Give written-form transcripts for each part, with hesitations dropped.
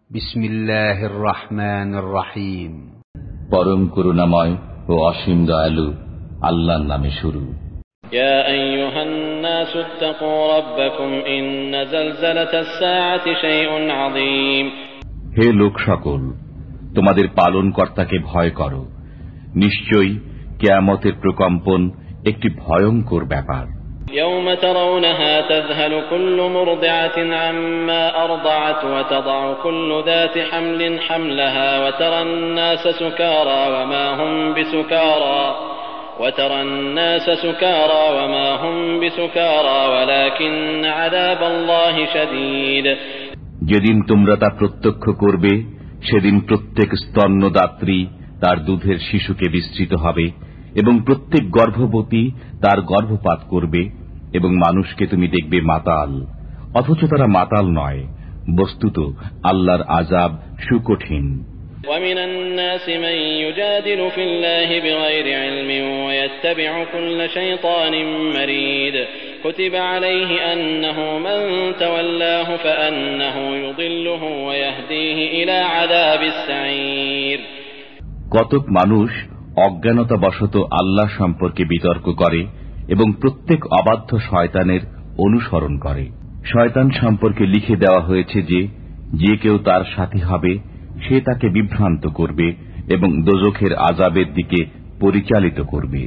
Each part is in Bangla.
বিসমিল্লাহির রহমানির রহিম। পরম করুণাময় ও অসীম দয়ালু আল্লাহর নামে শুরু। ইয়া আইয়ুহান নাসু ইত্তাকু রাব্বাকুম ইন্না যালযালাতাস সাআতি শাইউন আযীম। হে লোক সকল, তোমাদের পালনকর্তাকে ভয় করো। নিশ্চয়ই কিয়ামতের প্রকম্পন একটি ভয়ঙ্কর ব্যাপার। يوم ترونها تذهل كل مرضعة عما أرضعت وتضع كل ذات حمل حملها وترى الناس سكارى وما هم بسكارى ولكن عذاب الله شديد। যেদিন তোমরা তা প্রত্যক্ষ করবে, সেদিন প্রত্যেক স্তন্যদাত্রী তার দুধের শিশুকে বিস্তৃত হবে এবং প্রত্যেক গর্ভবতী তার গর্ভপাত করবে, এবং মানুষকে তুমি দেখবে মাতাল, অথচ তারা মাতাল নয়। বস্তুত আল্লাহর আযাব সুকঠিন। ومن الناس من يجادل في الله بغير علم ويتبع كل شيطان مريد كتب عليه أنه من تولاه فأنه يضله ويهديه إلى عذاب السعير। কতক মানুষ অজ্ঞানতাবশত আল্লাহ সম্পর্কে বিতর্ক করে এবং প্রত্যেক অবাধ্য শয়তানের অনুসরণ করে। শয়তান সম্পর্কে লিখে দেওয়া হয়েছে যে কেউ তার সাথী হবে সে তাকে বিভ্রান্ত করবে এবং দোজখের আযাবের দিকে পরিচালিত করবে।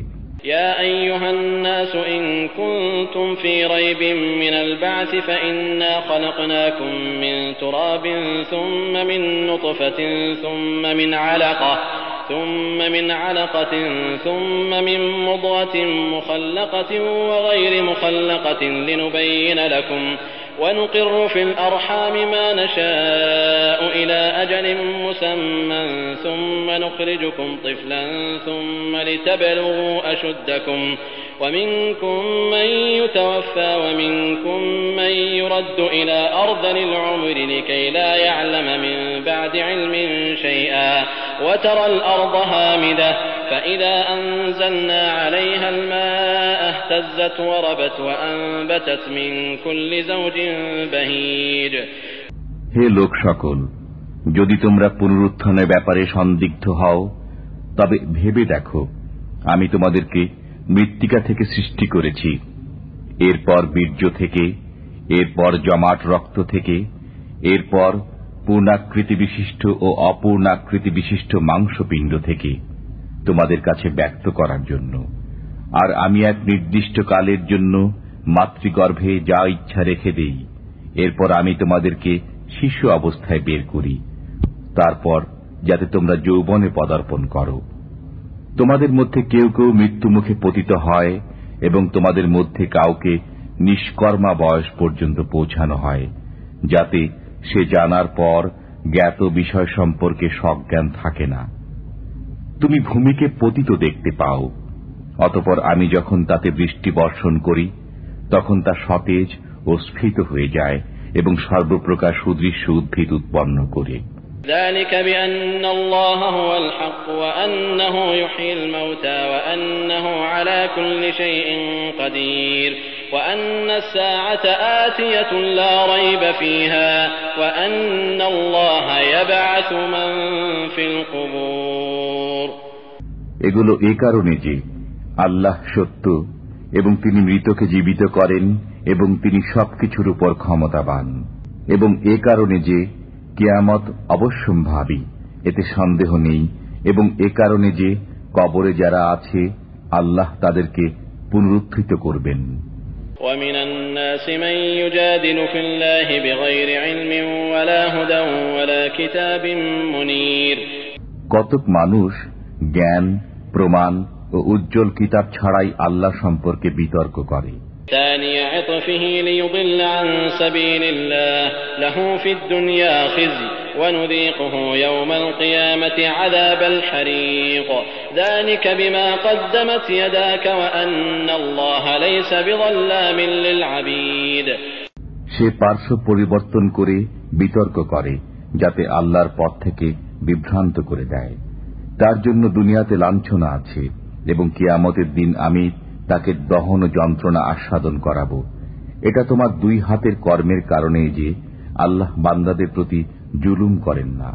يا أيها الناس إن كنتم في ريب من البعث فإنا خلقناكم من تراب ثم من نطفة ثم من علقة ثم من مضغة مخلقة وغير مخلقة لنبين لكم ونقر في الأرحام ما نشاء إلى أجل مسمى ثم نخرجكم طفلا ثم لتبلغوا أشدكم ومنكم من يتوفى ومنكم من يرد إلى أرذل العمر لكي لا يعلم من بعد علم شيئا وترى الأرض هامدة فإذا أنزلنا عليها الماء اهتزت وربت وأنبتت من كل زوج بهيج। হে লোক সকল, যদি তোমরা পুনরুত্থানের ব্যাপারে সন্দিগ্ধ হও তবে ভেবে দেখো, আমি তোমাদেরকে মৃত্তিকা থেকে সৃষ্টি করেছি, এরপর বীর্য থেকে, এরপর জমাট রক্ত থেকে, এরপর পূর্ণাকৃতি বিশিষ্ট ও অপূর্ণাকৃতি বিশিষ্ট মাংসপিণ্ড থেকে, তোমাদের কাছে ব্যক্ত করার জন্য। আর আমি এক নির্দিষ্ট কালের জন্য মাতৃগর্ভে যা ইচ্ছা রেখে দেই, এরপর আমি তোমাদেরকে শিশু অবস্থায় বের করি, তারপর যাতে তোমরা যৌবনে পদার্পণ করো। তোমাদের মধ্যে কেউ কেউ মৃত্যুমুখে পতিত হয় এবং তোমাদের মধ্যে কাউকে নিষ্কর্মা বয়স পর্যন্ত পৌঁছানো হয়, যাতে সে জানার পর জ্ঞাত বিষয় সম্পর্কে সজ্ঞান থাকে না। তুমি ভূমিকে পতিত দেখতে পাও, অতঃপর আমি যখন তাতে বৃষ্টি বর্ষণ করি তখন তা সতেজ ও স্ফীত হয়ে যায় এবং সর্বপ্রকার সুদৃশ্য উদ্ভিদ উৎপন্ন করে। ذلك بأن الله هو الحق وأنه يحيي الموتى وأنه على كل شيء قدير وأن الساعة آتية لا ريب فيها وأن الله يبعث من في القبور। এগুলো এই কারণে যে আল্লাহ সত্য এবং তিনি মৃতকে জীবিত করেন এবং তিনি সবকিছুর উপর ক্ষমতাবান, এবং এ কারণে যে কিয়ামত অবশ্যম্ভাবী, এতে সন্দেহ নেই, এবং এ কারণে যে কবরে যারা আছে আল্লাহ তাদেরকে পুনরুত্থিত করবেন। ومن الناس من يجادل في الله بغير علم ولا هدى ولا كتاب منير। কতক মানুষ জ্ঞান, প্রমাণ ও উজ্জ্বল কিতাব ছাড়াই আল্লাহ সম্পর্কে বিতর্ক করে। ثاني عطفه ليضل عن سبيل الله له في الدنيا خزي ونذيقه يوم القيامة عذاب الحريق ذلك بما قدمت يداك وأن الله ليس بظلام للعبيد। সে পার্শ্ব পরিবর্তন করে বিতর্ক করে যাতে আল্লাহর পথ থেকে বিভ্রান্ত করে দেয়। তার জন্য দুনিয়াতে লাঞ্ছনা আছে এবং কিয়ামতের দিন আমি তাকে দহন যন্ত্রণা আস্বাদন করাবো। এটা তোমার দুই হাতের কর্মের কারণে যে আল্লাহ বান্দাদের প্রতি জুলুম করেন না।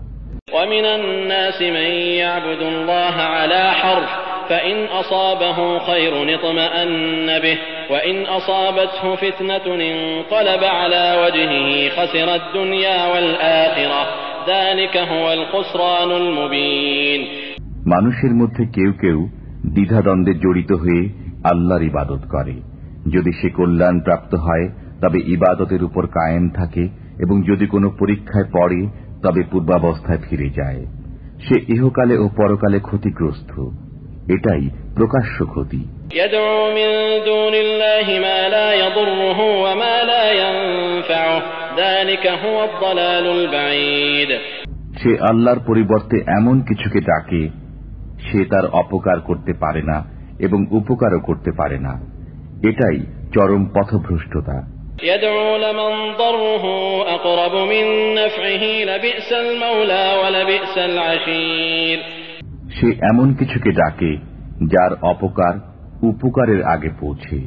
ومن الناس من يعبد الله على حرف فإن أصابه خير اطمأن به وإن أصابته فتنة انقلب على وجهه خسر الدنيا والآخرة ذلك هو الخسران المبين। মানুষের মধ্যে কেউ কেউ দ্বিধাদ্বন্দ্বে জড়িত হয়ে আল্লাহর ইবাদত করে। যদি সে কল্যাণ প্রাপ্ত হয় তবে ইবাদতের উপর কায়েম থাকে, এবং যদি কোনো পরীক্ষায় পড়ে তবে পূর্বাবস্থায় ফিরে যায়। সে ইহকালে ও পরকালে ক্ষতিগ্রস্ত। এটাই প্রকাশ্য ক্ষতি। সে আল্লাহর পরিবর্তে এমন কিছুকে ডাকে, সে তার অপকার করতে পারে না এবং উপকারও করতে পারে না। এটাই চরম পথভ্রষ্টতা। সে এমন কিছুকে ডাকে যার অপকার উপকারের আগে পৌঁছে।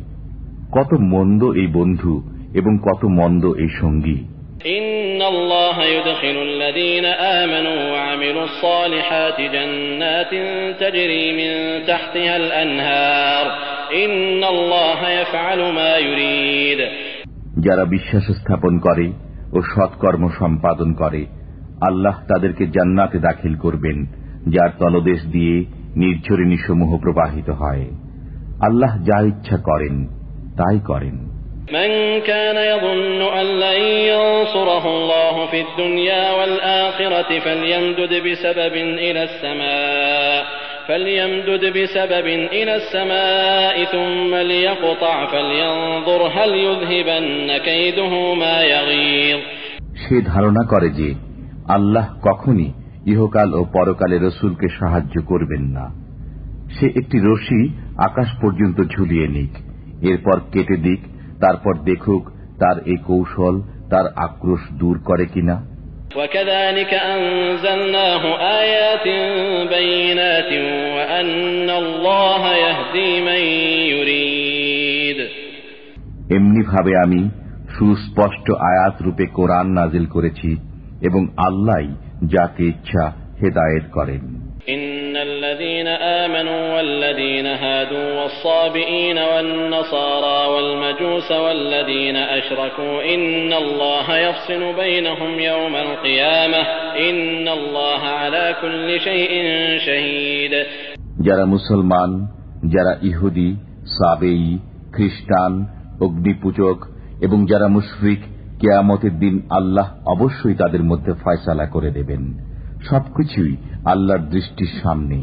কত মন্দ এই বন্ধু এবং কত মন্দ এই সঙ্গী। ইন্নাল্লাহা ইউদখিলুল্লাযীনা আমানু ওয়া আমিলুস সালিহাতি জান্নাতিন তাজরি মিন তাহতিহাল আনহার ইন্নাল্লাহা ইয়াফআলু মা ইউরিদ। যারা বিশ্বাস স্থাপন করে ও সৎকর্ম সম্পাদন করে, আল্লাহ তাদেরকে জান্নাতে দাখিল করবেন, যার তলদেশ দিয়ে নির্ঝরিণীসমূহ প্রবাহিত হয়। আল্লাহ যা ইচ্ছা করেন তাই করেন। من كان يظن أن لن ينصره الله في الدنيا والآخرة فليمدد بسبب إلى السماء ثم ليقطع فلينظر هل يذهبن كيده ما يغيظ। সে ধারণা করে যে আল্লাহ কখনই ইহকাল ও পরকালে রসুলকে সাহায্য করবেন না। সে একটি রশি আকাশ পর্যন্ত ঝুলিয়ে নিক, এরপর কেটে দিক, তারপর দেখুক তার এই কৌশল তার আক্রোশ দূর করে কিনা। وكذلك أنزلناه آيات بينات وأن الله يهدي من يريد। এমনি ভাবে আমি সুস্পষ্ট আয়াত রূপে কোরআন নাজিল করেছি, এবং আল্লাহই যাকে ইচ্ছা হেদায়েত করেন। إن الذين آمنوا والذين هادوا والصابئين والنصارى والمجوس والذين أشركوا إن الله يفصل بينهم يوم القيامة إن الله على كل شيء شهيد। যারা মুসলমান, যারা ইহুদি, সাবেঈ, খ্রিস্টান, অগ্নিপূজক এবং যারা মুশরিক, কিয়ামতের দিন আল্লাহ অবশ্যই তাদের মধ্যে ফয়সালা করে দেবেন। সবকিছুই আল্লাহর দৃষ্টির সামনে।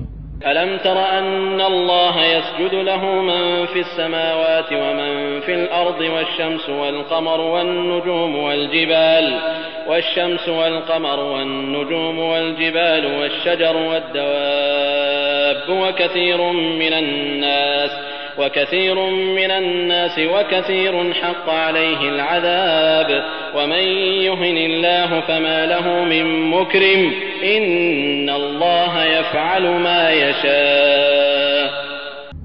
ألم تر أن الله يسجد له من في السماوات ومن في الأرض والشمس والقمر والنجوم والشجر والدواب وكثير من الناس وكثير حق عليه العذاب ومن يهن الله فما له من مكرم إن الله يفعل ما يشاء।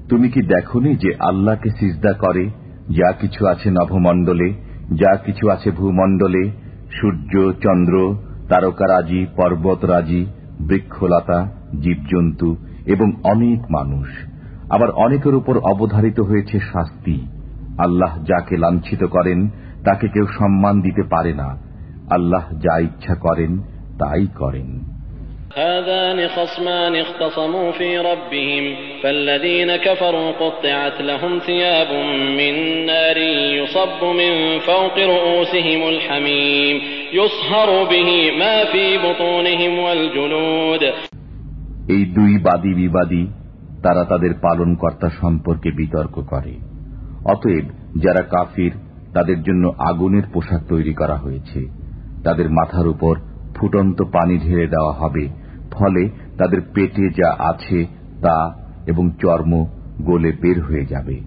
তুমি কি দেখোনি যে আল্লাহকে সিজদা করে যা কিছু আছে নভমণ্ডলে, যা কিছু আছে ভূমণ্ডলে, সূর্য, চন্দ্র, তারকারাজি, পর্বতরাজি, বৃক্ষলতা, জীবজন্তু এবং অনেক মানুষ। আবার অনেকের উপর অবধারিত হয়েছে শাস্তি। আল্লাহ যাকে লাঞ্ছিত করেন তাকে কেউ সম্মান দিতে পারে না। আল্লাহ যা ইচ্ছা করেন তাই করেন। هذان خصمان اختصموا في ربهم فالذين كفروا قطعت لهم ثياب من نار يصب من فوق رؤوسهم الحميم يصهر به ما في بطونهم والجلود। এই দুই বাদী বিবাদী তারা তাদের পালনকর্তা সম্পর্কে বিতর্ক করে। অতএব যারা কাফির তাদের জন্য আগুনের পোশাক তৈরি করা হয়েছে, তাদের মাথার উপর ফুটন্ত পানি ঢেলে দেওয়া হবে, ফলে তাদের পেটে যা আছে তা এবং চর্ম গলে বের হয়ে যাবে।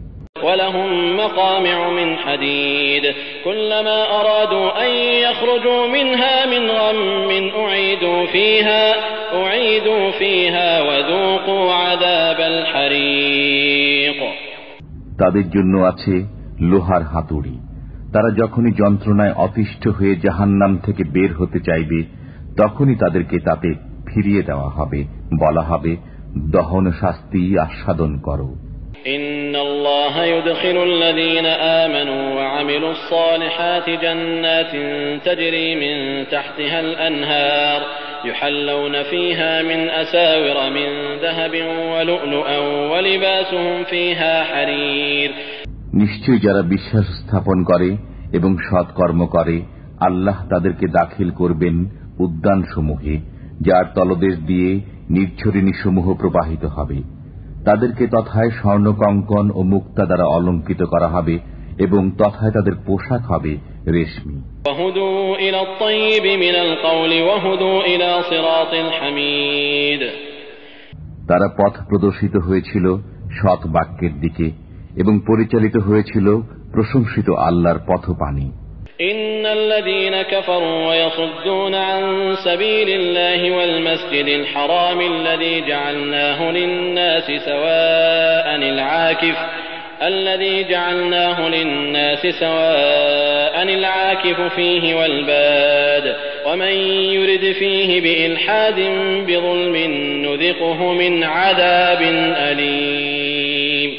وَلَهُمْ مَقَامِعُ مِنْ حَدِيدٍ كُلَّمَا أَرَادُوا أَنْ يَخْرُجُوا مِنْهَا مِنْ غَمٍّ أُعِيدُوا فِيهَا وَذُوقُوا عَذَابَ الْحَرِيقِ। তাদের জন্য আছে লোহার হাতুড়ি। তারা যখনই যন্ত্রণায় অতিষ্ঠ হয়ে জাহান্নাম থেকে বের হতে চাইবে, তখনই তাদেরকে তাতে ফিরিয়ে দেওয়া হবে, বলা হবে, দহন শাস্তি আস্বাদন করো। ইন্নাল্লাহা ইউদখিলুল্লাযীনা আমানু ওয়া আমিলুস সালিহাতি জান্নাতিন তাজরি মিন তাহতিহাল আনহার ইউহাল্লাউনা ফীহা মিন আসাওিরা মিন যাহাবিন ওয়া লু'লুআন ওয়া লিবাসুহুম ফীহা হারীর। নিশ্চয়ই যারা বিশ্বাস স্থাপন করে এবং সৎকর্ম করে, আল্লাহ তাদেরকে দাখিল করবেন উদ্যানসমূহে, যার তলদেশ দিয়ে নির্ঝরিণীসমূহ প্রবাহিত হবে। তাদেরকে তথায় স্বর্ণকঙ্কণ ও মুক্তা দ্বারা অলঙ্কৃত করা হবে এবং তথায় তাদের পোশাক হবে রেশমি। তারা পথ প্রদর্শিত হয়েছিল সৎ বাক্যের দিকে এবং পরিচালিত হয়েছিল প্রশংসিত আল্লাহর পথপানি। ইন্নাল্লাযীনা কাফারু ওয়া ইয়াসুদ্দুনা আন সাবিলিল্লাহি ওয়াল মাসজিদিল হারাম আল্লাযী জাআলনাহু লিন-নাসি সাওয়াআনিল আকিফু ফীহি ওয়াল বাদ ওয়া মান ইউরিদ ফীহি বিইলহাদিন বিযুলমিন নুযিকহু মিন আযাবিন আলীম।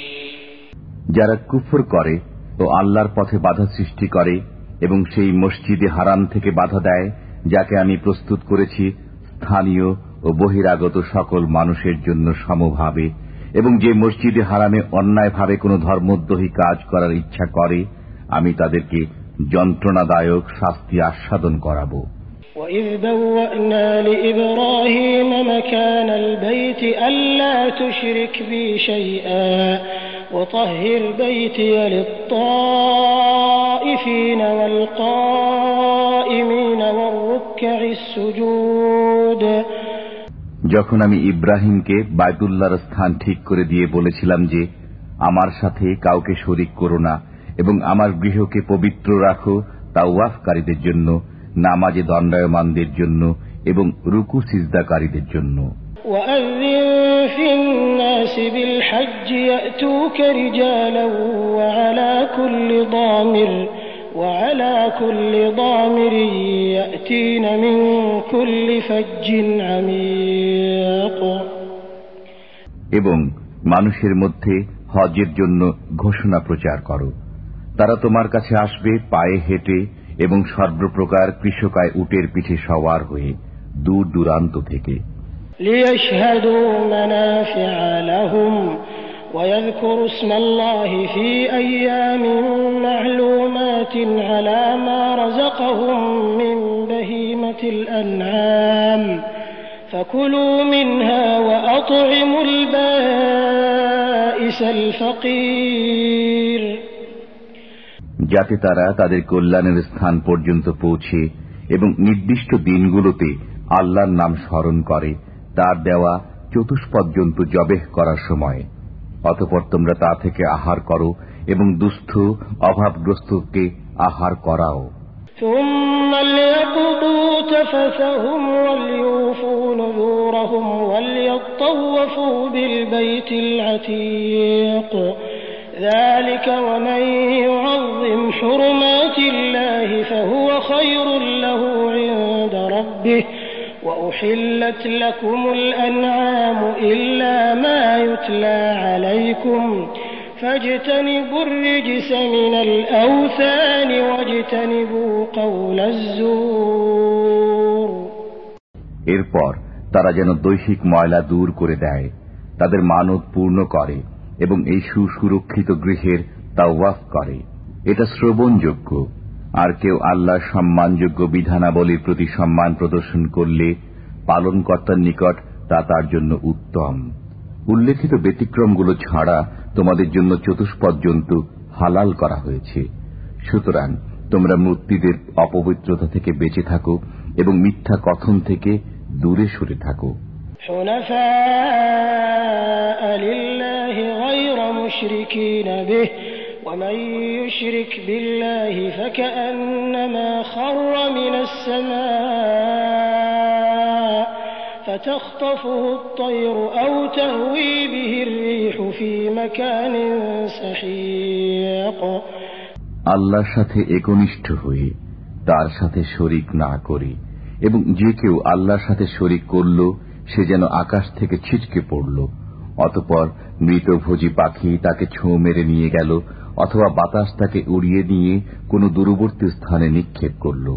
যারা কুফর করে ও আল্লাহর পথে বাধা সৃষ্টি করে এবং সেই মসজিদে হারাম থেকে বাধা দেয়, যাকে আমি প্রস্তুত করেছি স্থানীয় ও বহিরাগত সকল মানুষের জন্য সমভাবে, এবং যে মসজিদে হারামে অন্যায়ভাবে কোনো ধর্মদ্রোহী কাজ করার ইচ্ছা করে, আমি তাদেরকে যন্ত্রণাদায়ক শাস্তি আস্বাদন করাব। وَإِذْ بَوَّأْنَا لِإِبْرَاهِيمَ مَكَانَ الْبَيْتِ أَلَّا تُشْرِكْ بِي شَيْئًا وَطَهِّرْ بَيْتِيَ لِلطَّائِفِينَ وَالْقَائِمِينَ وَالرُّكَّعِ السُّجُودِ। যখন আমি ইব্রাহিমকে বায়তুল্লাহর স্থান ঠিক করে দিয়ে বলেছিলাম যে, আমার সাথে কাউকে শরীক করো না এবং আমার গৃহকে পবিত্র রাখো তাওয়াফকারীদের জন্য, নামাজে দণ্ডায়মানদের জন্য এবং রুকু সিজদাকারীদের জন্য। وَأَذِّن فِي النَّاسِ بِالْحَجِّ يَأْتُوكَ رِجَالًا وَعَلَى كُلِّ ضَامِرٍ يَأْتِينَ مِنْ كُلِّ فَجٍّ عَمِيقٍ। এবং মানুষের মধ্যে হজের জন্য ঘোষণা প্রচার করো। তারা তোমার কাছে আসবে পায়ে হেঁটে এবং সর্বপ্রকার কৃষকায় উটের পিঠে সওয়ার হয়ে দূর দূরান্ত থেকে। لِيَشْهَدُوا مَنَافِعَ لَهُمْ وَيَذْكُرُوا اسْمَ اللَّهِ فِي أَيَّامٍ مَّعْلُومَاتٍ عَلَى مَا رَزَقَهُم مِّن بَهِيمَةِ الْأَنْعَامِ فَكُلُوا مِنْهَا وَأَطْعِمُوا الْبَائِسَ الْفَقِيرَ। যাতে তারা তাদের কল্যাণের স্থান পর্যন্ত পৌঁছে এবং নির্দিষ্ট দিনগুলোতে আল্লাহর নাম স্মরণ করে, তার দেওয়া চতুষ্পদ জন্তু জবেহ করার সময়। অতঃপর তোমরা তা থেকে আহার করো এবং দুস্থ অভাবগ্রস্তকে আহার করাও। ثُمَّ لْيَقْضُوا تَفَثَهُمْ وَلْيُوفُوا نُذُورَهُمْ وَلْيَطَّوَّفُوا بِالْبَيْتِ الْعَتِيقِ ذَلِكَ وَمَن يُعَظِّمْ حُرُمَاتِ اللَّهِ فَهُوَ خَيْرٌ لَّهُ عِندَ رَبِّهِ وَأُحِلَّتْ لَكُمُ الْأَنْعَامُ إِلَّا مَا يُتْلَى عَلَيْكُمْ فَاجْتَنِبُوا الرِّجْسَ مِنَ الْأَوْثَانِ وَاجْتَنِبُوا قَوْلَ الزُّورِ। এরপর তারা যেন দৈহিক ময়লা দূর করে দেয়, তাদের মানত পূর্ণ করে এবং এই সুসুরক্ষিত গৃহের তাওয়াফ করে। এটা শ্রবণযোগ্য। আর কেউ আল্লাহর সম্মানযোগ্য বিধানাবলীর প্রতি সম্মান প্রদর্শন করলে পালনকর্তার নিকট তা তার জন্য উত্তম। উল্লেখিত ব্যতিক্রমগুলো ছাড়া তোমাদের জন্য চতুষ্পদ জন্তু হালাল করা হয়েছে। সুতরাং তোমরা মূর্তিদের অপবিত্রতা থেকে বেঁচে থাকো এবং মিথ্যা কথন থেকে দূরে সরে থাকো। حُنَفَاءَ لِلَّهِ غَيْرَ مُشْرِكِينَ بِهِ وَمَن يُشْرِكْ بِاللَّهِ فَكَأَنَّمَا خَرَّ مِنَ السَّمَاءِ فَتَخْطَفُهُ الطَّيْرُ أَوْ تَهْوِي بِهِ الرِّيحُ فِي مَكَانٍ سَحِيقٍ। আল্লাহর সাথে একনিষ্ঠ হয়ে তার সাথে শরীক না করে এবং যে কেউ আল্লাহর সাথে শরীক করল সে যেন আকাশ থেকে ছিটকে পড়ল, অতঃপর মৃতভোজী পাখি তাকে ছোঁ মেরে নিয়ে গেল, অথবা বাতাস তাকে উড়িয়ে নিয়ে কোন দূরবর্তী স্থানে নিক্ষেপ করল।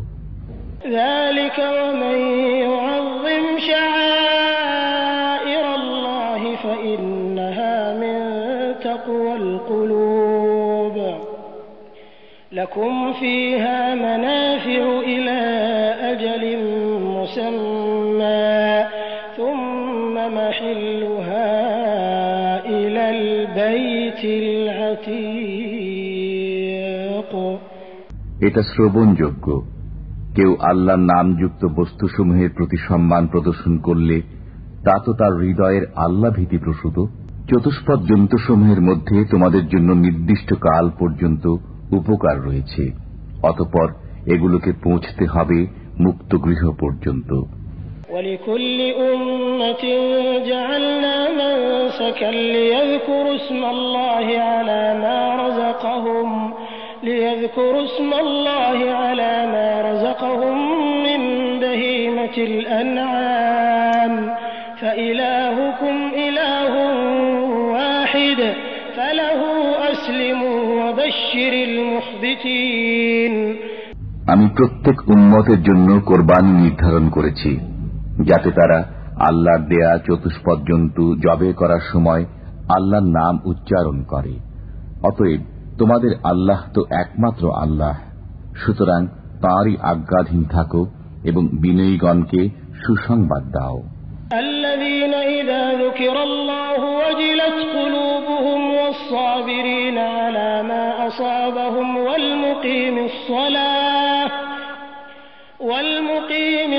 لكم فيها منافع إلى أجل مسمى ثم محلها إلى البيت العتيق। এটা শ্রবণযোগ্য। কেউ আল্লাহর নামযুক্ত বস্তুসমূহের প্রতি সম্মান প্রদর্শন করলে তা তো তার হৃদয়ের আল্লাহ ভীতি প্রসূত। চতুষ্পদ জন্তুসমূহের মধ্যে তোমাদের জন্য নির্দিষ্ট কাল পর্যন্ত উপকার রয়েছে, অতঃপর এগুলোকে পৌঁছতে হবে মুক্ত গৃহ পর্যন্ত। ولكل أمة جعلنا منسكا ليذكروا اسم الله على ما رزقهم من بهيمة الأنعام فإلهكم إله واحد فله أسلموا وبشر المخبتين। আমি প্রত্যেক উম্মতের জন্য কোরবানি নির্ধারণ করেছি, যাতে তারা আল্লাহর দেয়া চতুষ্পদ জন্তু জবে করার সময় আল্লাহর নাম উচ্চারণ করে। অতএব তোমাদের আল্লাহ তো একমাত্র আল্লাহ, সুতরাং তাঁরই আজ্ঞাধীন থাকো এবং বিনয়ীগণকে সুসংবাদ দাও। الذين إذا ذكر الله وجلت قلوبهم والصابرين على ما أصابهم والمقيم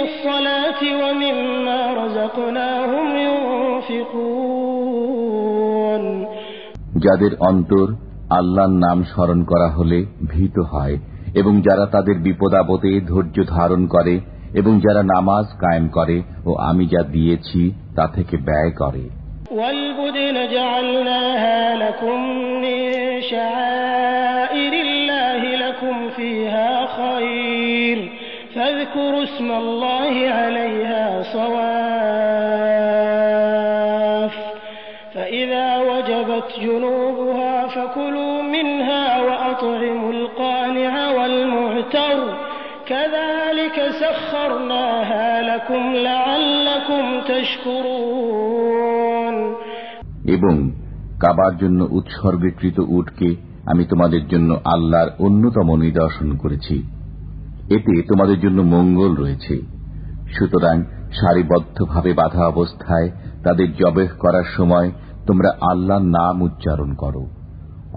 الصلاة ومما رزقناهم ينفقون। যাদের অন্তর আল্লাহর নাম স্মরণ করা হলে ভীত হয় এবং যারা তাদের বিপদাপদে ধৈর্য ধারণ করে এবং যারা নামাজ কায়েম করে ও আমি যা দিয়েছি তা থেকে ব্যয় করে। والبدن جعلناها لكم من شعائر الله لكم فيها خير فاذكروا اسم الله عليها صواف فإذا وجبت جنوبها فكلوا منها وأطعموا القانع والمعتر كذلك سخرناها لكم لعلكم تشكرون। এবং কাবার জন্য উৎসর্গীকৃত উটকে আমি তোমাদের জন্য আল্লাহর অন্যতম নিদর্শন করেছি, এতে তোমাদের জন্য মঙ্গল রয়েছে। সুতরাং সারিবদ্ধভাবে বাঁধা অবস্থায় তাদের জবেহ করার সময় তোমরা আল্লাহর নাম উচ্চারণ করো,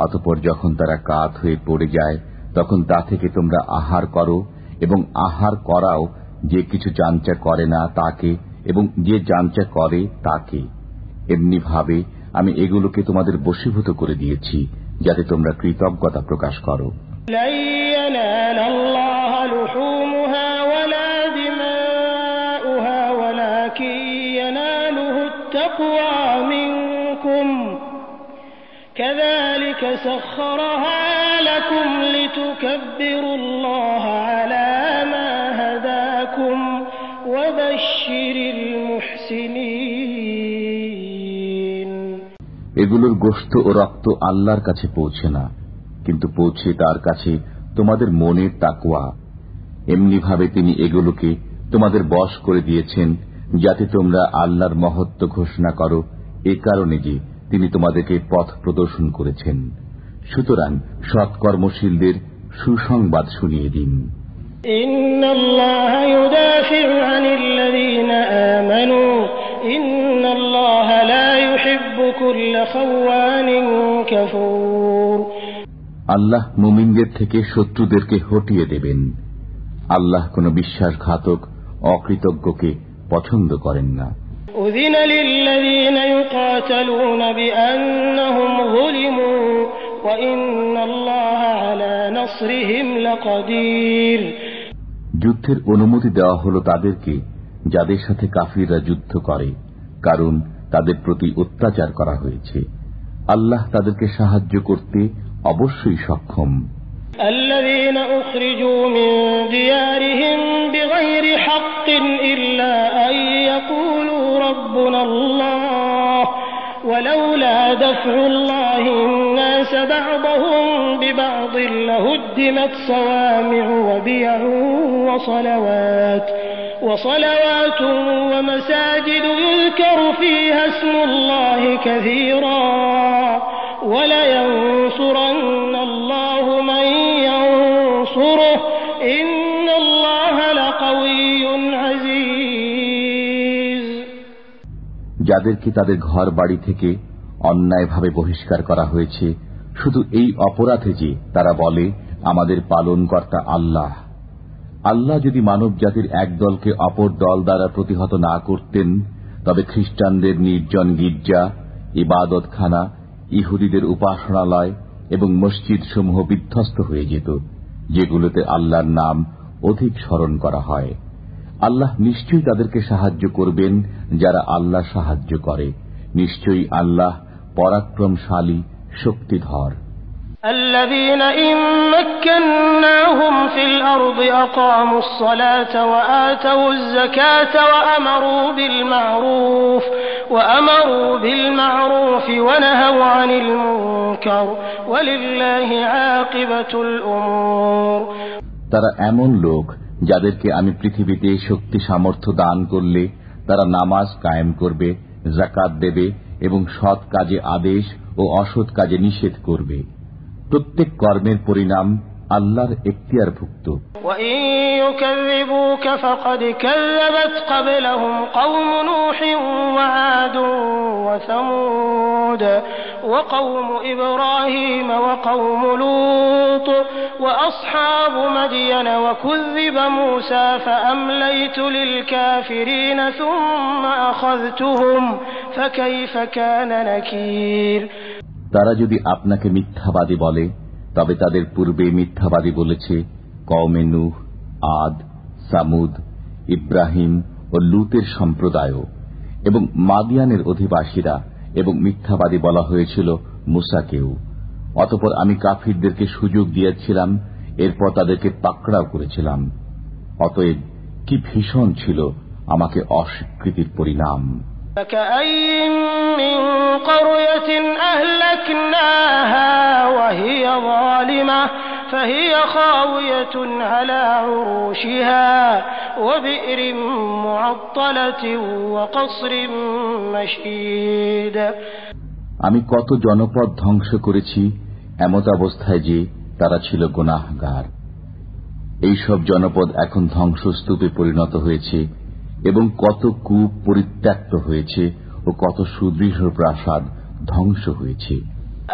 অতঃপর যখন তারা কাত হয়ে পড়ে যায় তখন তা থেকে তোমরা আহার করো এবং আহার করাও যে কিছু যাঞ্চা করে না তাকে এবং যে যাঞ্চা করে তাকে। এমনি ভাবে আমি এগুলোকে তোমাদের বশীভূত করে দিয়েছি যাতে তোমরা কৃতজ্ঞতা প্রকাশ করো। لن ينال الله لحومها ولا دماؤها ولكن يناله التقوى منكم كذلك سخرها لكم لتكبروا الله على ما هداكم وبشر المحسنين। এগুলোর গোশত ও রক্ত আল্লাহর কাছে পৌঁছে না, কিন্তু পৌঁছে তার কাছে তোমাদের মনের তাকওয়া। এমনি ভাবে তিনি এগুলোকে তোমাদের বশ করে দিয়েছেন যাতে তোমরা আল্লাহর মহত্ব ঘোষণা করো, এ কারণে যে তিনি তোমাদেরকে পথ প্রদর্শন করেছেন। সুতরাং সৎকর্মশীলদের সুসংবাদ শুনিয়ে দিন। ইন্নাল্লাহা ইউদাফিউ আনিল্লাযীনা আমানু ইন্নাল্লাহা লা ইউহিব্বু কুল্লা খাওয়ানিন কাফুর। আল্লাহ মুমিনদের থেকে শত্রুদেরকে হটিয়ে দেবেন। আল্লাহ কোন বিশ্বাসঘাতক অকৃতজ্ঞকে পছন্দ করেন না। উযিনা লিল্লাযীনা ইউকাতালুনা বিআন্নাহুম যুলিমু ওয়া ইন্নাল্লাহা আলা নাসরিহিম লাকাদির। যুদ্ধের অনুমতি দেওয়া হলো তাদেরকে যাদের সাথে কাফিররা যুদ্ধ করে, কারণ তাদের প্রতি অত্যাচার করা হয়েছে। আল্লাহ তাদেরকে সাহায্য করতে অবশ্যই সক্ষম। الذين أخرجوا من ديارهم بغير حق بحق إلا أن يقولوا ربنا الله ولولا دفع الله الناس بعضهم ببعض لهدمت صوامع وبيع وصلوات ومساجد يذكر فيها اسم الله كثيرا ولينصرن الله من ينصره إن الله لقوي عزيز। যাদেরকে তাদের ঘর বাড়ি থেকে অন্যায়ভাবে বহিষ্কার করা হয়েছে শুধু এই অপরাধে যে তারা বলে আমাদের পালনকর্তা আল্লাহ। আল্লাহ যদি মানব জাতির এক দলকে অপর দল দ্বারা প্রতিহত না করতেন তবে খ্রিস্টানদের নির্জন গির্জা, ইবাদতখানা, ইহুদিদের উপাসনালয় এবং মসজিদ সমূহ বিধ্বস্ত হয়ে যেত, যেগুলোতে আল্লাহর নাম অধিক স্মরণ করা হয়। আল্লাহ নিশ্চয়ই তাদেরকে সাহায্য করবেন যারা আল্লাহ সাহায্য করে। নিশ্চয়ই আল্লাহ পরাক্রমশালী, শক্তিধর। الذين إن مكناهم في الأرض أقاموا الصلاة وآتوا الزكاة وأمروا بالمعروف ونهوا عن المنكر ولله عاقبة الأمور। তারা এমন লোক যাদেরকে আমি পৃথিবীতে শক্তি সামর্থ্য দান করলে তারা নামাজ কায়েম করবে, যাকাত দেবে এবং সৎ কাজে আদেশ ও অসৎ কাজে নিষেধ করবে। প্রত্যেক কর্মের পরিণাম আল্লাহর এখতিয়ারভুক্ত। وَإِن يُكَذِّبُوكَ فَقَدْ كَذَّبَتْ قَبْلَهُمْ قَوْمُ نُوحٍ وَعَادٌ وَثَمُودُ وَقَوْمُ إِبْرَاهِيمَ وَقَوْمُ لُوطٍ وَأَصْحَابُ مَدْيَنَ وَكُذِّبَ مُوسَى فَأَمْلَيْتُ لِلْكَافِرِينَ ثُمَّ أَخَذْتُهُمْ فَكَيْفَ كَانَ نَكِيرِ। তারা যদি আপনাকে মিথ্যাবাদী বলে তবে তাদের পূর্বে মিথ্যাবাদী বলেছে কওমে নূহ, আদ, সামুদ, ইব্রাহিম ও লূতের সম্প্রদায়ও এবং মাদিয়ানের অধিবাসীরা, এবং মিথ্যাবাদী বলা হয়েছিল মুসাকেও। অতঃপর আমি কাফিরদেরকে সুযোগ দিয়েছিলাম, এরপর তাদেরকে পাকড়াও করেছিলাম। অতএব কি ভীষণ ছিল আমাকে অস্বীকৃতির পরিণাম। فكأين من قرية أهلكناها وهي ظالمة فهي خاوية على عروشها وبئر معطلة وقصر مشيد। আমি কত জনপদ ধ্বংস করেছি এমত অবস্থায় যে তারা ছিল গুনাহগার। এইসব জনপদ এখন ধ্বংসস্তূপে পরিণত হয়েছে এবং কত কূপ পরিত্যক্ত হয়েছে ও কত সুদৃঢ় প্রাসাদ ধ্বংস হয়েছে।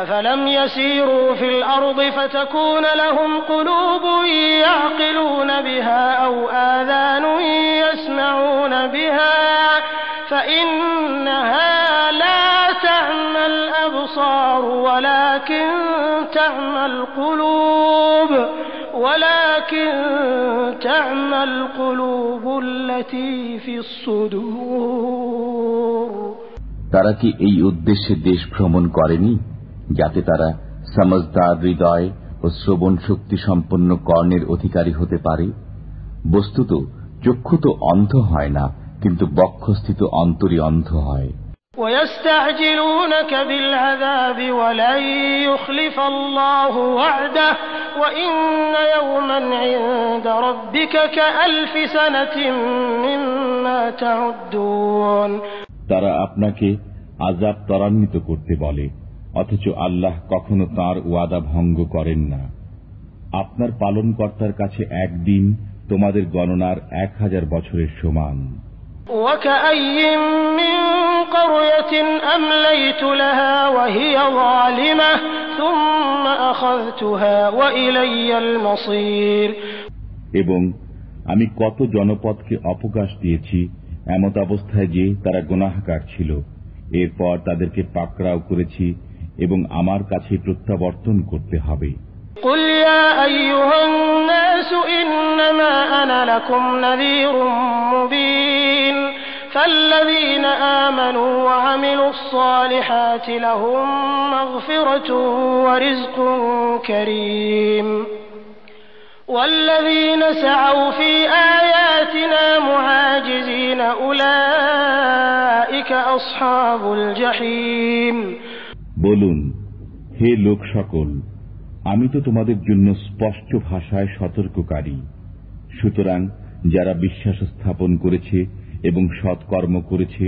أفلم يسيروا في الأرض فتكون لهم قلوب يعقلون بها أو آذان يسمعون بها فإنها لا تعمى الأبصار ولكن تعمى القلوب التي في الصدور। তারা কি এই উদ্দেশ্যে দেশ ভ্রমণ করেনি যাতে তারা সমজদার হৃদয় ও শ্রবণ শক্তি সম্পন্ন কর্ণের অধিকারী হতে পারে? বস্তুত চক্ষু তো অন্ধ হয় না, কিন্তু বক্ষস্থিত অন্তরই অন্ধ হয়। ويستعجلونك بالعذاب ولن يخلف الله وعده وإن يوما عند ربك كألف سنة مما تعدون। তারা আপনাকে আযাব ত্বরান্বিত করতে বলে, অথচ আল্লাহ কখনো তাঁর ওয়াদা ভঙ্গ করেন না। আপনার পালনকর্তার কাছে একদিন তোমাদের গণনার 1000 বছরের সমান। وكأين من قرية أمليت لها وهي ظالمة ثم أخذتها وإلي المصير। এবং আমি কত জনপদকে অবকাশ দিয়েছি এমত অবস্থায় যে তারা গুনাহগার ছিল, এরপর তাদেরকে পাকড়াও করেছি এবং আমার কাছে প্রত্যাবর্তন করতে হবে। قل يا أيها الناس إنما أنا لكم نذير مبين فالذين آمنوا وعملوا الصالحات لهم مغفرة ورزق كريم والذين سعوا في آياتنا معاجزين أولئك أصحاب الجحيم। বলুন, হে লোক সকল, আমি তো তোমাদের জন্য স্পষ্ট ভাষায় সতর্ককারী। সুতরাং যারা বিশ্বাস স্থাপন করেছে এবং সৎকর্ম করেছে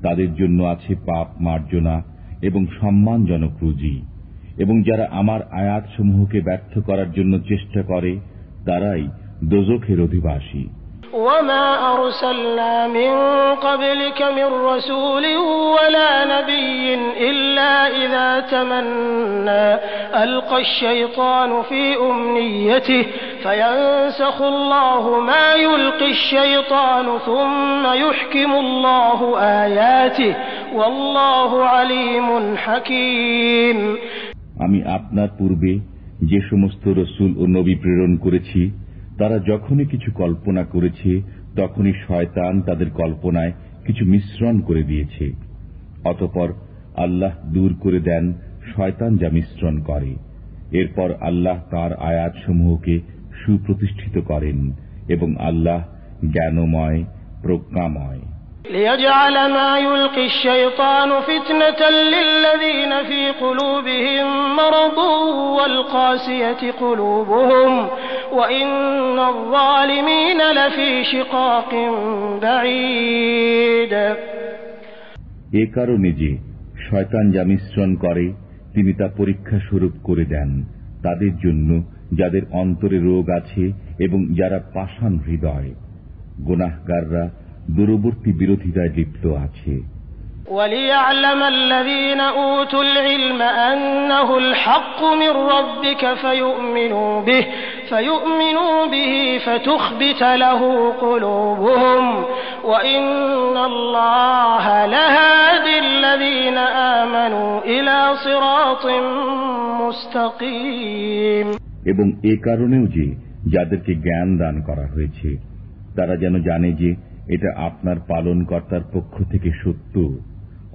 তাদের জন্য আছে পাপ মার্জনা এবং সম্মানজনক রুজি, এবং যারা আমার আয়াতসমূহকে ব্যর্থ করার জন্য চেষ্টা করে তারাই দোজখের অধিবাসী। وما أرسلنا من قبلك من رسول ولا نبي إلا إذا تمنى ألقى الشيطان في أمنيته فينسخ الله ما يلقي الشيطان ثم يحكم الله آياته والله عليم حكيم। আমি আপনার পূর্বে যে সমস্ত রসুল ও নবী প্রেরণ করেছি তারা যখনই কিছু কল্পনা করেছে তখনই শয়তান তাদের কল্পনায় কিছু মিশ্রণ করে দিয়েছে। অতঃপর আল্লাহ দূর করে দেন শয়তান যা মিশ্রণ করে। এরপর আল্লাহ তাঁর আয়াতসমূহকে সুপ্রতিষ্ঠিত করেন এবং আল্লাহ জ্ঞানময় প্রজ্ঞাময়। ليجعل ما يلقي الشيطان فتنة للذين في قلوبهم مرض والقاسية قلوبهم وإن الظالمين لفي شقاق بعيد। এ কারণে যে শয়তান যা মিশ্রণ করে তিনি তা পরীক্ষা স্বরূপ করে দেন তাদের জন্য যাদের অন্তরে রোগ আছে এবং যারা পাষাণ হৃদয়। গুনাহগাররা দূরবর্তী বিরোধিতায় লিপ্ত আছে। وَلِيَعْلَمَ الَّذِينَ أُوتُوا الْعِلْمَ أَنَّهُ الْحَقُّ مِنْ رَبِّكَ فَيُؤْمِنُوا بِهِ فَتُخْبِتَ لَهُ قُلُوبُهُمْ وَإِنَّ اللَّهَ لَهَادِ الَّذِينَ آمَنُوا إِلَى صِرَاطٍ مُسْتَقِيمٍ। এবং এ কারণেও যে যাদেরকে জ্ঞান দান করা হয়েছে তারা যেন জানে যে এটা আপনার পালনকর্তার পক্ষ থেকে সত্য,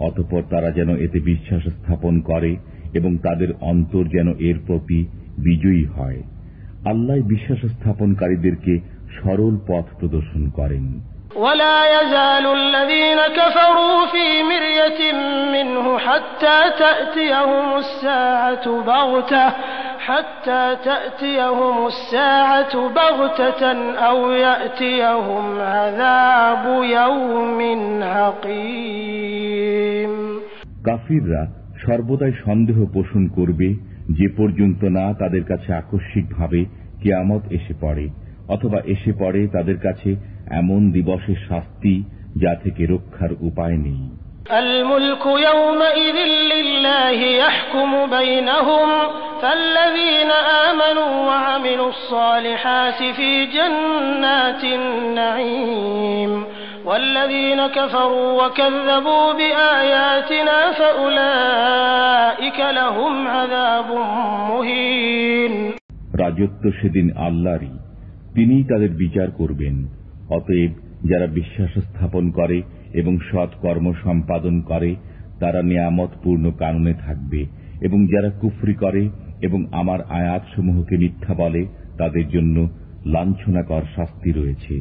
অতঃপর তারা যেন এতে বিশ্বাস স্থাপন করে এবং তাদের অন্তর যেন এর প্রতি বিজয়ী হয়। আল্লাহ বিশ্বাস স্থাপনকারীদেরকে সরল পথ প্রদর্শন করেন। ولا يزال الذين كفروا في مرية منه حتى تأتيهم الساعة بغتة أو يأتيهم عذاب يوم عقيم। কাফিররা সর্বদাই সন্দেহ পোষণ করবে যে পর্যন্ত না তাদের কাছে আকস্মিকভাবে কিয়ামত এসে পড়ে অথবা এসে পড়ে তাদের কাছে এমন দিবসের শাস্তি যা থেকে রক্ষার উপায় নেই। الملك يومئذ لله يحكم بينهم فالذين آمنوا وعملوا الصالحات في جنات النعيم والذين كفروا وكذبوا بآياتنا فأولئك لهم عذاب مهين। রাজত্ব সেদিন আল্লাহরই, তিনিই তাদের বিচার করবেন। অতএব যারা বিশ্বাস স্থাপন করে এবং সৎ কর্ম সম্পাদন করে তারা নিয়ামতপূর্ণ কাননে থাকবে, এবং যারা কুফরি করে এবং আমার আয়াতসমূহকে মিথ্যা বলে তাদের জন্য লাঞ্ছনাকর শাস্তি রয়েছে।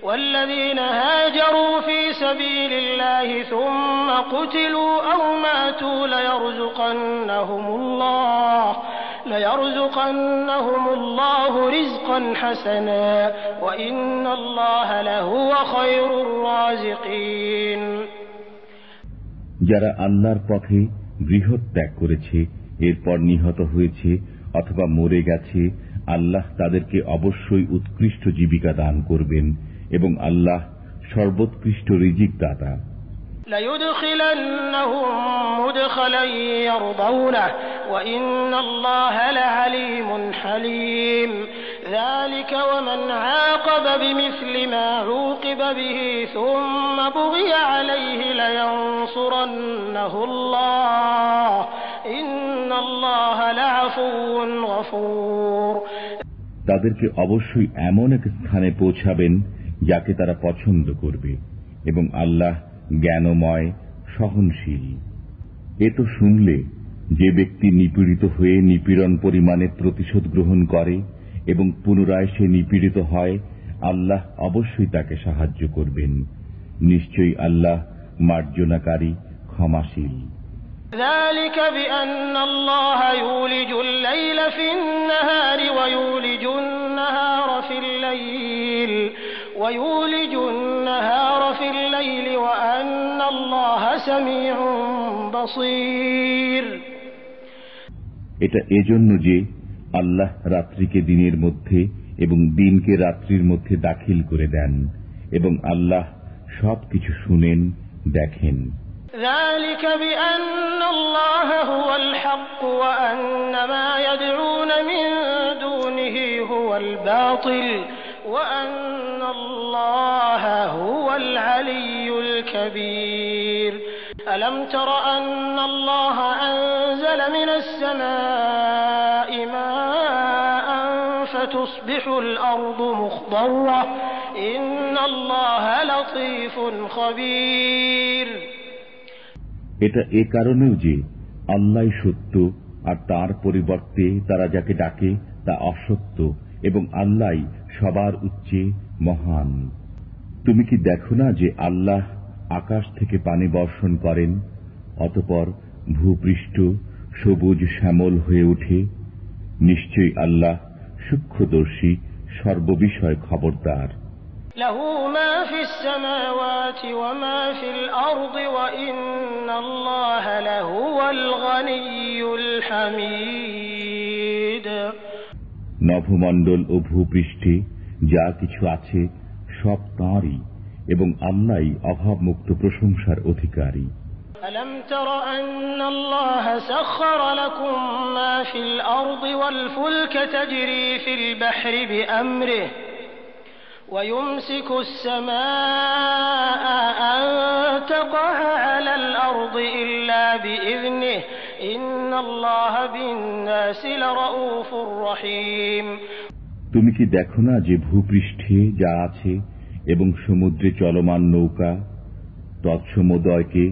والذين هاجروا في سبيل الله ثم قتلوا أو ماتوا ليرزقنهم الله رزقا حسنا وإن الله لهو خير الرازقين। যারা আল্লাহর পথে গৃহত্যাগ করেছে এরপর নিহত হয়েছে অথবা মরে গেছে, আল্লাহ তাদেরকে অবশ্যই উৎকৃষ্ট জীবিকা দান করবেন এবং আল্লাহ সর্বোৎকৃষ্ট রিজিক দাতা। ليدخلنهم مدخلا يرضونه وإن الله لعليم حليم ذلك ومن عاقب بمثل ما عوقب به ثم بغي عليه لينصرنه الله إن الله لعفو غفور। তাদেরকে অবশ্যই এমন এক স্থানে পৌঁছাবেন যাকে তারা পছন্দ করবে এবং আল্লাহ জ্ঞানময় সহনশীল। এ তো শুনলে যে ব্যক্তি নিপীড়িত হয়ে নিপীড়ন পরিমাণে প্রতিশোধ গ্রহণ করে এবং পুনরায় সে নিপীড়িত হয়, আল্লাহ অবশ্যই তাকে সাহায্য করবেন। নিশ্চয়ই আল্লাহ মার্জনাকারী, ক্ষমাশীল। ذلك بأن الله يولج الليل في النهار ويولج النهار في الليل وأن الله سميع بصير। এটা এজন্য যে আল্লাহ রাত্রিকে দিনের মধ্যে এবং দিনকে রাত্রির মধ্যে দাখিল করে দেন এবং আল্লাহ সবকিছু শুনেন, দেখেন। ذلك بأن الله هو الحق وأن ما يدعون من دونه هو الباطل وأن الله هو العلي الكبير ألم تر أن الله أنزل من السماء ماء فتصبح الأرض مخضرة إن الله لطيف خبير। এটা এ কারণেও যে আল্লাহ সত্য আর তার পরিবর্তে তারা যাকে ডাকে তা অসত্য এবং আল্লাহ সবার উচ্চে মহান। তুমি কি দেখো না যে আল্লাহ আকাশ থেকে পানি বর্ষণ করেন, অতঃপর ভূপৃষ্ঠ সবুজ শ্যামল হয়ে ওঠে? নিশ্চয়ই আল্লাহ সূক্ষ্মদর্শী, সর্ববিষয় খবরদার। লাহু মা ফিস সামাওয়াতি ওয়া মা ফিল আরদি ওয়া ইন্নাল্লাহা লাহুয়াল গনিয়্যুল হামিদ। নভমণ্ডল ও ভূপৃষ্ঠে যা কিছু আছে সব তাঁরই এবং আল্লাহই অভাবমুক্ত প্রশংসার অধিকারী। ألم تر أن الله سخر لكم ما في الأرض والفلك تجري في البحر بأمره ويمسك السماء أن تقع على الأرض إلا بإذنه إن الله بالناس لرؤوف رحيم। তুমি কি দেখো না যে ভূপৃষ্ঠে যা আছে এবং সমুদ্রে চলমান নৌকা, তৎসমুদয়কে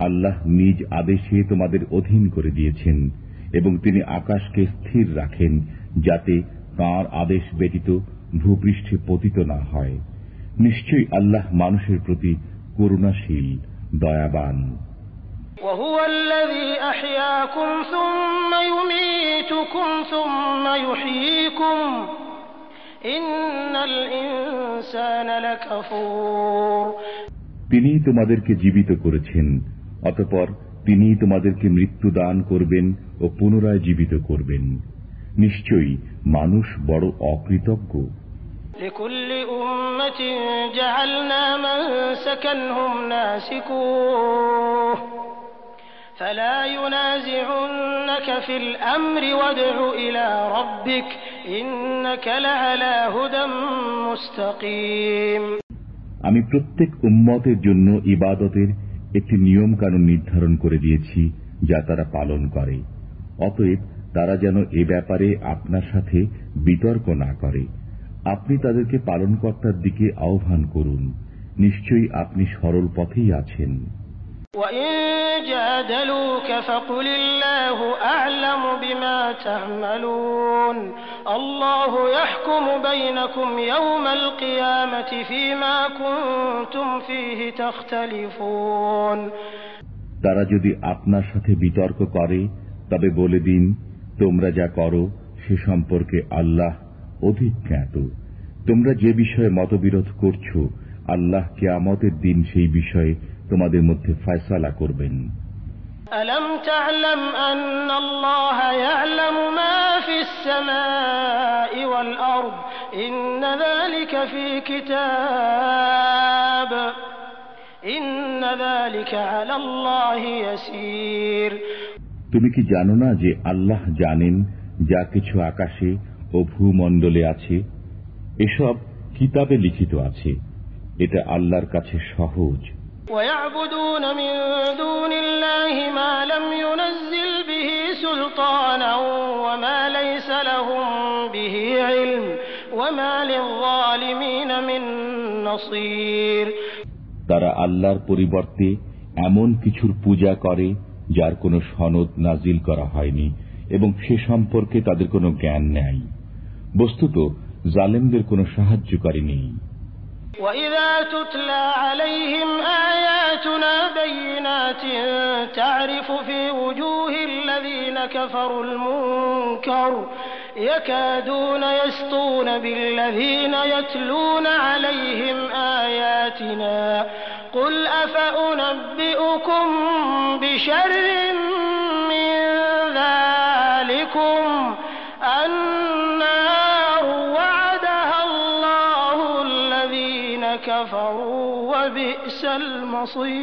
আল্লাহ নিজ আদেশে তোমাদের অধীন করে দিয়েছেন এবং তিনি আকাশকে স্থির রাখেন যাতে তাঁর আদেশ ব্যতীত ভূপৃষ্ঠে পতিত না হয়। নিশ্চয়ই আল্লাহ মানুষের প্রতি করুণাশীল, দয়াবান। وهو الذي أحياكم ثم يميتكم ثم يحييكم إن الإنسان لكفور। তিনিই তোমাদেরকে জীবিত করেছেন, অতঃপর তিনিই তোমাদেরকে মৃত্যু দান করবেন ও পুনরায় জীবিত করবেন। নিশ্চয়ই মানুষ বড় অকৃতজ্ঞ। لكل أمة جعلنا منسكا هم ناسكوه فلا ينازعنك في الأمر وادع إلى ربك إنك لعلى هدى مستقيم। আমি প্রত্যেক উম্মতের জন্য ইবাদতের একটি নিয়ম কানুন নির্ধারণ করে দিয়েছি যা তারা পালন করে, অতএব তারা যেন এ ব্যাপারে আপনার সাথে বিতর্ক না করে। আপনি তাদেরকে পালনকর্তার দিকে আহ্বান করুন, নিশ্চয়ই আপনি সরল পথেই আছেন। وَإِن جَادَلُوكَ فَقُلِ اللَّهُ أَعْلَمُ بِمَا تَعْمَلُونَ اللَّهُ يَحْكُمُ بَيْنَكُمْ يَوْمَ الْقِيَامَةِ فِيمَا كُنتُمْ فِيهِ تَخْتَلِفُونَ। তারা যদি আপনার সাথে বিতর্ক করে তবে বলে দিন, তোমরা যা করো সে সম্পর্কে আল্লাহ অধিক জ্ঞাত। তোমরা যে বিষয়ে মতবিরোধ করছো, আল্লাহ কিয়ামতের দিন সেই বিষয়ে তোমাদের মধ্যে ফয়সালা করবেন। ألم تعلم أن الله يعلم ما في السماء والأرض إن ذلك في كتاب إن ذلك على الله يسير। তুমি কি জানো না যে আল্লাহ জানেন যা কিছু আকাশে ও ভূমণ্ডলে আছে, এসব কিতাবে লিখিত আছে, এটা আল্লাহর কাছে সহজ। ويعبدون من دون الله ما لم ينزل به سلطانا وما ليس لهم به علم وما للظالمين من نصير। তারা আল্লাহর পরিবর্তে এমন কিছুর পূজা করে যার কোনো সনদ নাজিল করা হয়নি এবং সে সম্পর্কে তাদের কোনো জ্ঞান নেই। বস্তুত জালেমদের কোনো সাহায্যকারী নেই। وَإِذَا تُتْلَى عَلَيْهِمْ آيَاتُنَا بَيِّنَاتٍ تَعْرِفُ فِي وُجُوهِ الَّذِينَ كَفَرُوا الْمُنكَرَ يَكَادُونَ يَسْطُونَ بِالَّذِينَ يَتْلُونَ عَلَيْهِمْ آيَاتِنَا قُلْ أَفَأُنَبِّئُكُم بِشَرٍّ مِّن ذَلِكُمْ النَّارُ وَعَدَهَا اللَّهُ الَّذِينَ كَفَرُوا وَبِئْسَ الْمَصِيرُ।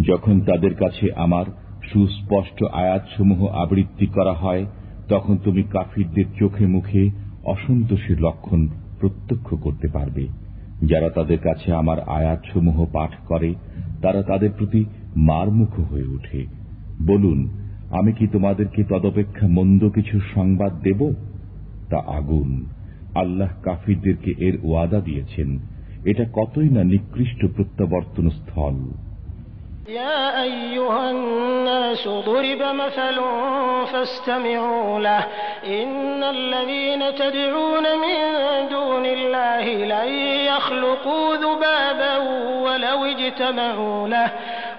যখন তাদের কাছে আমার সুস্পষ্ট আয়াতসমূহ আবৃত্তি করা হয়, তখন তুমি কাফিরদের চোখে মুখে অসন্তোষের লক্ষণ প্রত্যক্ষ করতে পারবে। যারা তাদের কাছে আমার আয়াতসমূহ পাঠ করে তারা তাদের প্রতি মারমুখ হয়ে ওঠে। বলুন, আমি কি তোমাদেরকে তদপেক্ষা মন্দ কিছু সংবাদ দেব? তা আগুন। আল্লাহ কাফিরদেরকে এর ওয়াদা দিয়েছেন। এটা কতই না নিকৃষ্ট প্রত্যাবর্তন স্থল। يا أيها الناس ضرب مثل فاستمعوا له إن الذين تدعون من دون الله لن يخلقوا ذبابا ولو اجتمعوا له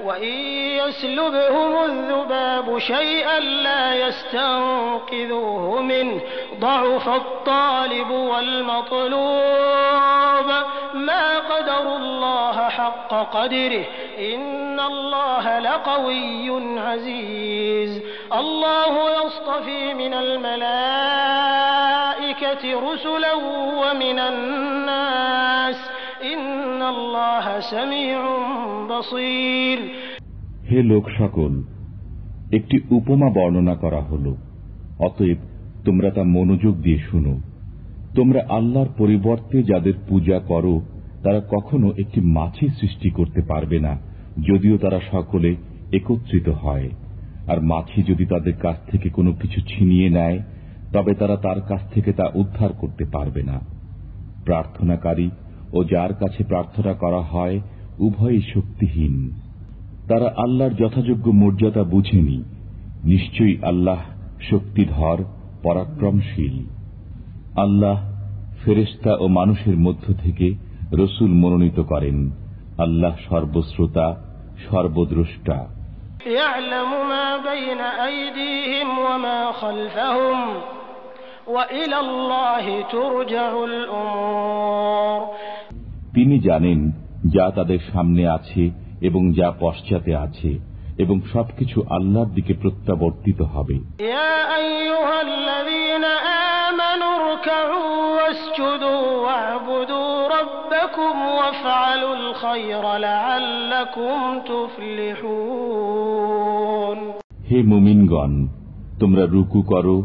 وإن يسلبهم الذباب شيئا لا يستنقذوه منه ضعف الطالب والمطلوب ما قدروا الله حق قدره إن الله لقوي عزيز الله يصطفي من الملائكة رسلا ومن الناس إن الله سميع بصير। হে লোক সকল, একটি উপমা বর্ণনা করা হল, অতএব তোমরা তা মনোযোগ দিয়ে শুনো। তোমরা আল্লাহর পরিবর্তে যাদের পূজা করো তারা কখনো একটি মাছি সৃষ্টি করতে পারবে না, যদিও তারা সকলে একত্রিত হয়। আর মাছি যদি তাদের কাছ থেকে কোনো কিছু ছিনিয়ে নেয় তবে তারা তার কাছ থেকে তা উদ্ধার করতে পারবে না। প্রার্থনাকারী ও যার কাছে প্রার্থনা করা হয় উভয়ই শক্তিহীন। তারা আল্লাহর যথাযোগ্য মর্যাদা বুঝেনি। নিশ্চয়ই আল্লাহ শক্তিধর, পরাক্রমশীল। আল্লাহ ফেরেশতা ও মানুষের মধ্য থেকে রসুল মনোনীত করেন। আল্লাহ সর্বশ্রোতা, সর্বদ্রষ্টা। يعلم ما بين أيديهم وما خلفهم وإلى الله ترجع الأمور। তিনি জানেন যা তাদের সামনে আছে এবং যা পশ্চাতে আছে, এবং সবকিছু আল্লাহর দিকে প্রত্যাবর্তিত হবে। يا أيها الذين آمنوا اركعوا واسجدوا واعبدوا ربكم وافعلوا الخير لعلكم تفلحون। হে মুমিনগণ, তোমরা রুকু করো,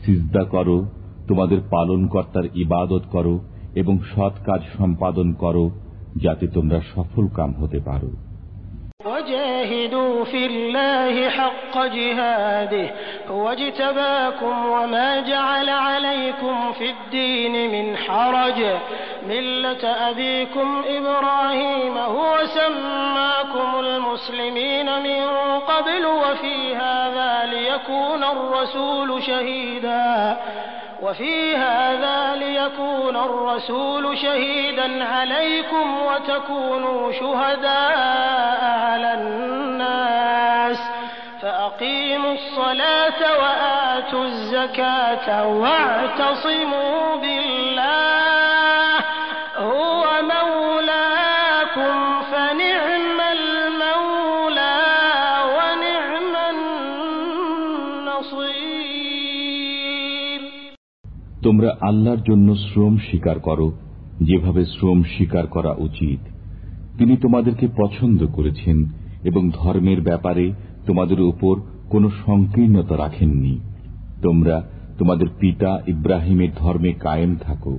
সিজদা করো, তোমাদের পালনকর্তার ইবাদত করো এবং সৎ কাজ সম্পাদন করো, যাতে তোমরা সফলকাম হতে পারো। وجاهدوا في الله حق جهاده هو اجتباكم وما جعل عليكم في الدين من حرج ملة أبيكم إبراهيم هو سماكم المسلمين من قبل وفي هذا ليكون الرسول شهيدا عليكم وتكونوا شهداء على الناس فأقيموا الصلاة وآتوا الزكاة واعتصموا بالله هو مولاكم فنعم المولى ونعم النصير। তোমরা আল্লাহর জন্য শ্রম স্বীকার করো যেভাবে শ্রম স্বীকার করা উচিত। তিনি তোমাদেরকে পছন্দ করেছেন এবং ধর্মের ব্যাপারে তোমাদের উপর কোনো সংকীর্ণতা রাখেননি। তোমরা তোমাদের পিতা ইব্রাহিমের ধর্মে কায়েম থাকো।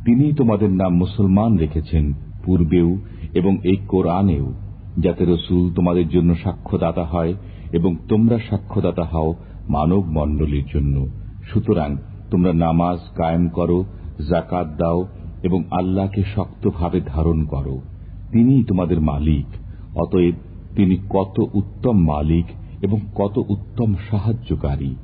তিনি তোমাদের নাম মুসলমান রেখেছেন পূর্বেও এবং এই কোরআনেও, যাতে রসুল তোমাদের জন্য সাক্ষ্যদাতা হয় এবং তোমরা সাক্ষ্যদাতা হও মানব মণ্ডলীর জন্য। সুতরাং তোমরা নামাজ কায়েম করো, যাকাত দাও এবং আল্লাহকে শক্তভাবে ধারণ করো। তিনিই তোমাদের মালিক। অতএব তিনি কত উত্তম মালিক এবং কত উত্তম সাহায্যকারী।